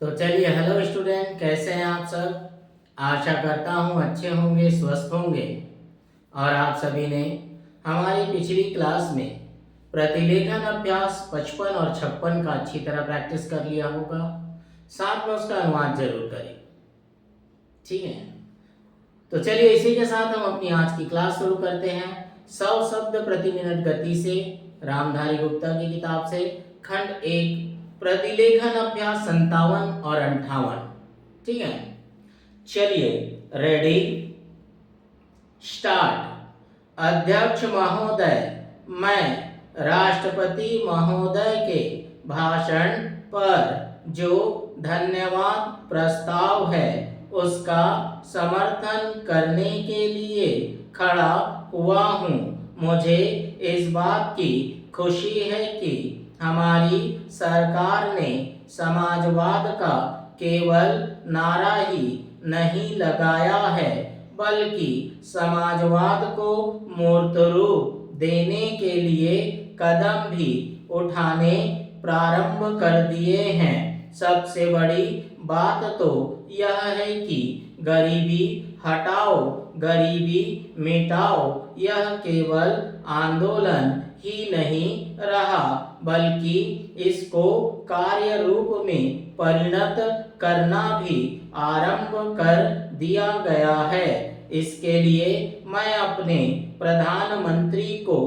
तो चलिए, hello student, कैसे हैं आप सब। आशा करता हूँ अच्छे होंगे, स्वस्थ होंगे। और आप सभी ने हमारी पिछली क्लास में प्रतिलेखन अभ्यास 55 और 56 का अच्छी तरह प्रैक्टिस कर लिया होगा। साथ में उसका अनुवाद जरूर करें, ठीक है। तो चलिए, इसी के साथ हम अपनी आज की क्लास शुरू करते हैं। 100 शब्द प्रति मिनट गति से, रामधारी गुप्ता की किताब से, खंड 1, प्रतिलेखन अभ्यास 57 और 58। ठीक है, चलिए, रेडी, स्टार्ट। अध्यक्ष महोदय, मैं राष्ट्रपति महोदय के भाषण पर जो धन्यवाद प्रस्ताव है उसका समर्थन करने के लिए खड़ा हुआ हूँ। मुझे इस बात की खुशी है कि हमारी सरकार ने समाजवाद का केवल नारा ही नहीं लगाया है, बल्कि समाजवाद को मूर्त रूप देने के लिए कदम भी उठाने प्रारंभ कर दिए हैं। सबसे बड़ी बात तो यह है कि गरीबी हटाओ, गरीबी मिटाओ यह केवल आंदोलन ही नहीं रहा, बल्कि इसको कार्य रूप में परिणत करना भी आरंभ कर दिया गया है। इसके लिए मैं अपने प्रधानमंत्री को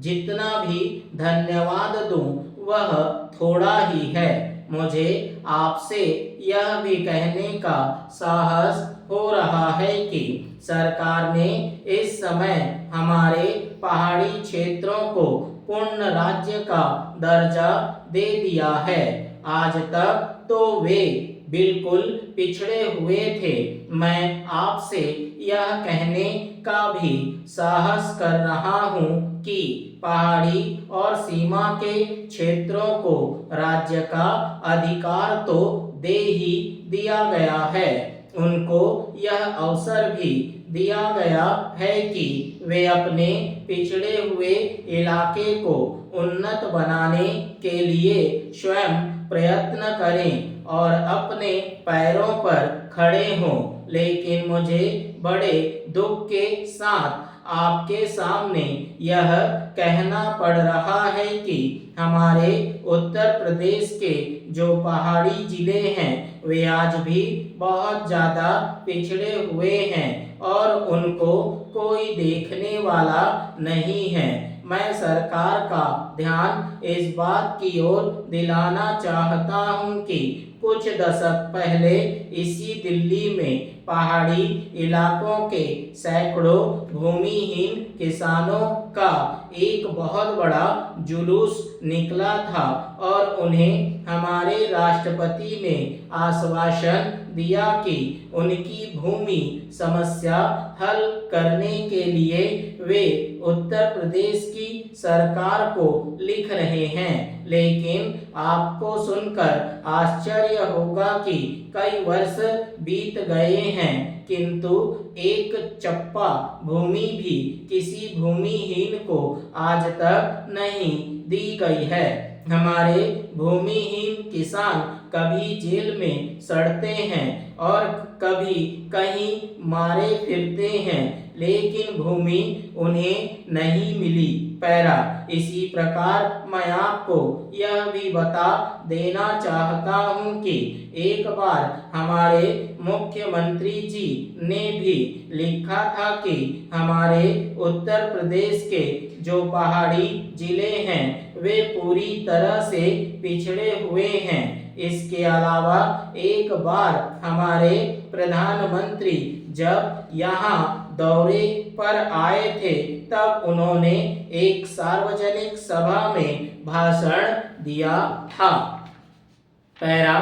जितना भी धन्यवाद दूं वह थोड़ा ही है। मुझे आपसे यह भी कहने का साहस हो रहा है कि सरकार ने इस समय हमारे पहाड़ी क्षेत्रों को पूर्ण राज्य का दर्जा दे दिया है। आज तक तो वे बिल्कुल पिछड़े हुए थे। मैं आपसे यह कहने का भी साहस कर रहा हूँ कि पहाड़ी और सीमा के क्षेत्रों को राज्य का अधिकार तो दे ही दिया गया है। उनको यह अवसर भी दिया गया है कि वे अपने पिछड़े हुए इलाके को उन्नत बनाने के लिए स्वयं प्रयत्न करें और अपने पैरों पर खड़े हों। लेकिन मुझे बड़े दुख के साथ आपके सामने यह कहना पड़ रहा है कि हमारे उत्तर प्रदेश के जो पहाड़ी जिले हैं वे आज भी बहुत ज़्यादा पिछड़े हुए हैं और उनको कोई देखने वाला नहीं है। मैं सरकार का ध्यान इस बात की ओर दिलाना चाहता हूं कि कुछ दशक पहले इसी दिल्ली में पहाड़ी इलाकों के सैकड़ों भूमिहीन किसानों का एक बहुत बड़ा जुलूस निकला था और उन्हें हमारे राष्ट्रपति ने आश्वासन दिया कि उनकी भूमि समस्या हल करने के लिए वे उत्तर प्रदेश की सरकार को लिख रहे हैं। लेकिन आपको सुनकर आश्चर्य होगा कि कई वर्ष बीत गए हैं, किंतु एक चप्पा भूमि भी किसी भूमिहीन को आज तक नहीं दी गई है। हमारे भूमिहीन किसान कभी जेल में सड़ते हैं और कभी कहीं मारे फिरते हैं, लेकिन भूमि उन्हें नहीं मिली। पैरा, इसी प्रकार मैं आपको यह भी बता देना चाहता हूं कि एक बार हमारे मुख्यमंत्री जी ने भी लिखा था कि हमारे उत्तर प्रदेश के जो पहाड़ी जिले हैं वे पूरी तरह से पिछड़े हुए हैं। इसके अलावा एक बार हमारे प्रधानमंत्री जब यहाँ दौरे पर आए थे तब उन्होंने एक सार्वजनिक सभा में भाषण दिया था। पैरा,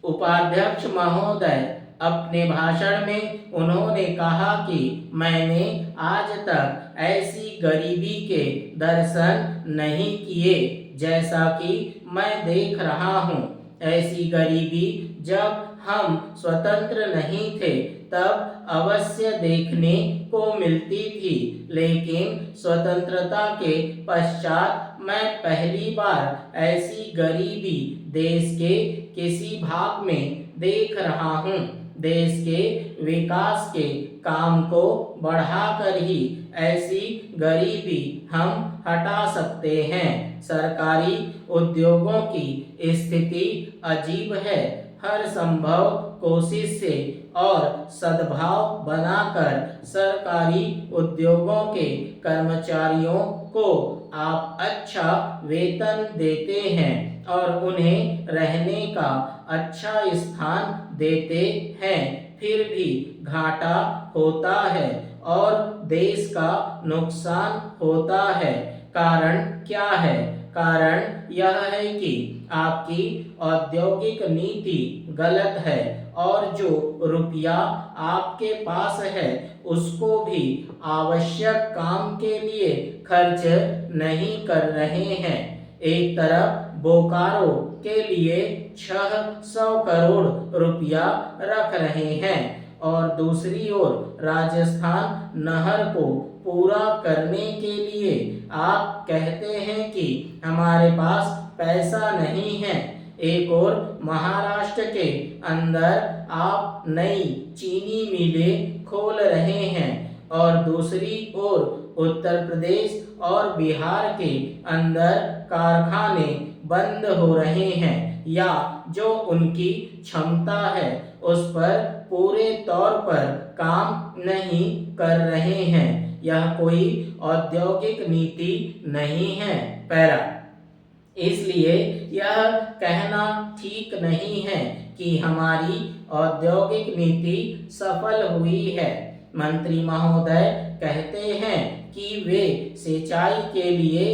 उपाध्यक्ष महोदय, अपने भाषण में उन्होंने कहा कि मैंने आज तक ऐसी गरीबी के दर्शन नहीं किए जैसा कि मैं देख रहा हूँ। ऐसी गरीबी जब हम स्वतंत्र नहीं थे तब अवश्य देखने को मिलती थी, लेकिन स्वतंत्रता के पश्चात मैं पहली बार ऐसी गरीबी देश के किसी भाग में देख रहा हूँ। देश के विकास के काम को बढ़ाकर ही ऐसी गरीबी हम हटा सकते हैं। सरकारी उद्योगों की स्थिति अजीब है। हर संभव कोशिश से और सद्भाव बनाकर सरकारी उद्योगों के कर्मचारियों को आप अच्छा वेतन देते हैं और उन्हें रहने का अच्छा स्थान देते हैं, फिर भी घाटा होता है और देश का नुकसान होता है। कारण क्या है? कारण यह है कि आपकी औद्योगिक नीति गलत है और जो रुपया आपके पास है उसको भी आवश्यक काम के लिए खर्च नहीं कर रहे हैं। एक तरफ बोकारो के लिए 600 करोड़ रुपया रख रहे हैं और दूसरी ओर राजस्थान नहर को पूरा करने के लिए आप कहते हैं कि हमारे पास पैसा नहीं है। एक और महाराष्ट्र के अंदर आप नई चीनी मिलें खोल रहे हैं और दूसरी ओर उत्तर प्रदेश और बिहार के अंदर कारखाने बंद हो रहे हैं या जो उनकी क्षमता है उस पर पूरे तौर पर काम नहीं कर रहे हैं। यह कोई औद्योगिक नीति नहीं है। पैरा इसलिए यह कहना ठीक नहीं है कि हमारी औद्योगिक नीति सफल हुई है। मंत्री महोदय कहते हैं कि वे सिंचाई के लिए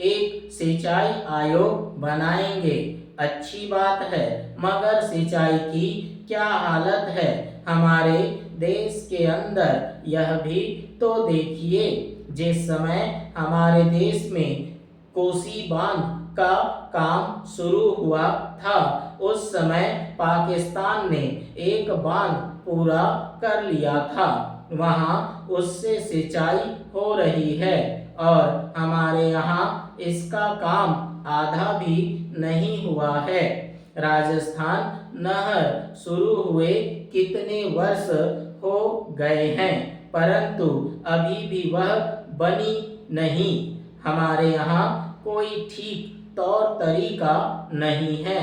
एक सिंचाई आयोग बनाएंगे। अच्छी बात है, मगर सिंचाई की क्या हालत है हमारे देश के अंदर, यह भी तो देखिए। जिस समय हमारे देश में कोसी बांध का काम शुरू हुआ था उस समय पाकिस्तान ने एक बांध पूरा कर लिया था, वहां उससे सिंचाई हो रही है और हमारे यहाँ इसका काम आधा भी नहीं हुआ है। राजस्थान नहर शुरू हुए कितने वर्ष हो गए हैं परंतु अभी भी वह बनी नहीं। हमारे यहाँ कोई ठीक तौर तरीका नहीं है।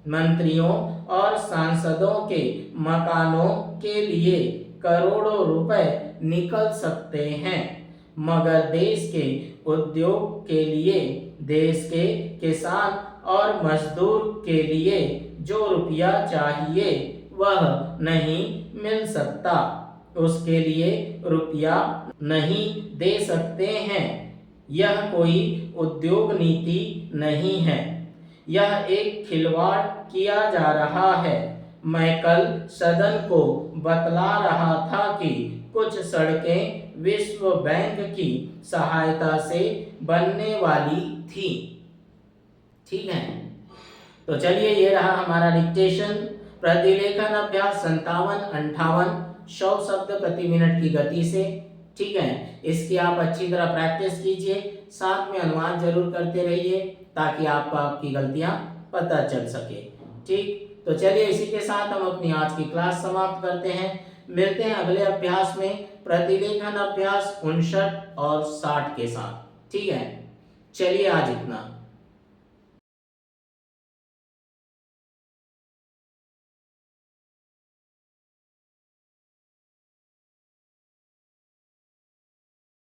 मंत्रियों और सांसदों के मकानों के लिए करोड़ों रुपए निकल सकते हैं, मगर देश के उद्योग के लिए, देश के किसान और मजदूर के लिए जो रुपया चाहिए वह नहीं मिल सकता। उसके लिए रुपया नहीं दे सकते हैं। यह कोई उद्योग नीति नहीं है, यह एक खिलवाड़ किया जा रहा है। मैं कल सदन को बतला रहा था कि कुछ सड़कें विश्व बैंक की सहायता से बनने वाली थी। ठीक है, तो चलिए ये रहा हमारा डिक्टेशन। प्रतिलेखन अभ्यास 57-58 100 शब्द प्रति मिनट की गति से। ठीक है, इसकी आप अच्छी तरह प्रैक्टिस कीजिए, साथ में अनुवाद जरूर करते रहिए ताकि आपको आपकी गलतियां पता चल सके। ठीक, तो चलिए इसी के साथ हम अपनी आज की क्लास समाप्त करते हैं। मिलते हैं अगले अभ्यास में प्रतिलेखन अभ्यास 59 और 60 के साथ। ठीक है, चलिए आज इतना।